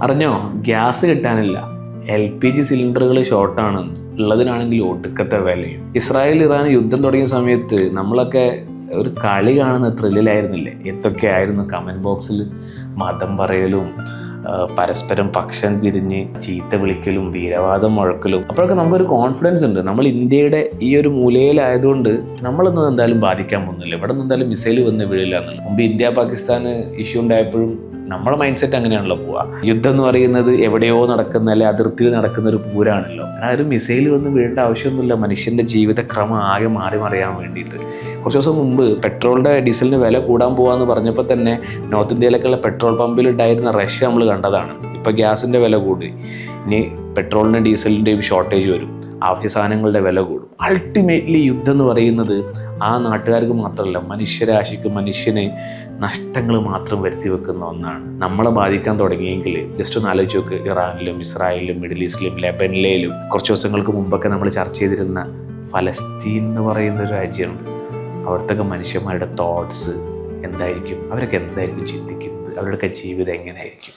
അറിഞ്ഞോ, ഗ്യാസ് കിട്ടാനില്ല, LPG സിലിണ്ടറുകൾ ഷോർട്ടാണ്, ഉള്ളതിനാണെങ്കിൽ ഒടുക്കത്തെ വിലയും. ഇസ്രായേൽ ഇറാൻ യുദ്ധം തുടങ്ങിയ സമയത്ത് നമ്മളൊക്കെ ഒരു കളി കാണുന്ന ത്രില്ലിലായിരുന്നില്ലേ? എന്തൊക്കെയായിരുന്നു കമൻറ്റ് ബോക്സിൽ മതം പറയലും പരസ്പരം പക്ഷം തിരിഞ്ഞ് ചീത്ത വിളിക്കലും വീരവാദം മുഴക്കലും. അപ്പോഴൊക്കെ നമുക്കൊരു കോൺഫിഡൻസ് ഉണ്ട്, നമ്മൾ ഇന്ത്യയുടെ ഈ ഒരു മൂലയിലായതുകൊണ്ട് നമ്മളൊന്നും എന്തായാലും ബാധിക്കാൻ പോകുന്നില്ല, ഇവിടെ നിന്ന് എന്തായാലും മിസൈൽ വന്ന് വീഴില്ല എന്നുള്ളത്. മുമ്പ് ഇന്ത്യ പാകിസ്ഥാൻ ഇഷ്യൂ ഉണ്ടായപ്പോഴും നമ്മുടെ മൈൻഡ് സെറ്റ് അങ്ങനെയാണല്ലോ പോവുക. യുദ്ധം എന്ന് പറയുന്നത് എവിടെയോ നടക്കുന്ന, അല്ലെ അതിർത്തിയിൽ നടക്കുന്ന ഒരു പൂരാണല്ലോ. ആ ഒരു മിസൈൽ വന്ന് വീഴേണ്ട ആവശ്യമൊന്നുമില്ല, മനുഷ്യൻ്റെ ജീവിതക്രമം ആകെ മാറി മറിയാൻ വേണ്ടിയിട്ട്. കുറച്ച് ദിവസം മുമ്പ് പെട്രോളിൻ്റെ ഡീസലിന് വില കൂടാൻ പോകാമെന്ന് പറഞ്ഞപ്പോൾ തന്നെ നോർത്ത് ഇന്ത്യയിലേക്കുള്ള പെട്രോൾ പമ്പിൽ ഉണ്ടായിരുന്ന റഷ് നമ്മൾ കണ്ടതാണ്. ഇപ്പോൾ ഗ്യാസിൻ്റെ വില കൂടി, ഇനി പെട്രോളിൻ്റെ ഡീസലിൻ്റെയും ഷോർട്ടേജ് വരും, ആവശ്യ സാധനങ്ങളുടെ വില കൂടും. അൾട്ടിമേറ്റ്ലി യുദ്ധം എന്ന് പറയുന്നത് ആ നാട്ടുകാർക്ക് മാത്രമല്ല, മനുഷ്യരാശിക്ക്, മനുഷ്യന് നഷ്ടങ്ങൾ മാത്രം വരുത്തി വെക്കുന്ന ഒന്നാണ്. നമ്മളെ ബാധിക്കാൻ തുടങ്ങിയെങ്കിൽ ജസ്റ്റ് ഒന്ന് ആലോചിച്ച് നോക്ക്. ഇറാനിലും ഇസ്രായേലിലും മിഡിൽ ഈസ്റ്റിലും ലെബനിലും കുറച്ച് ദിവസങ്ങൾക്ക് മുമ്പൊക്കെ നമ്മൾ ചർച്ച ചെയ്തിരുന്ന ഫലസ്തീൻ എന്ന് പറയുന്ന ഒരു രാജ്യമുണ്ട്. അവിടുത്തെ മനുഷ്യന്മാരുടെ തോട്ട്സ് എന്തായിരിക്കും? അവരൊക്കെ എന്തായിരിക്കും ചിന്തിക്കുന്നത്? അവരുടെയൊക്കെ ജീവിതം എങ്ങനെയായിരിക്കും?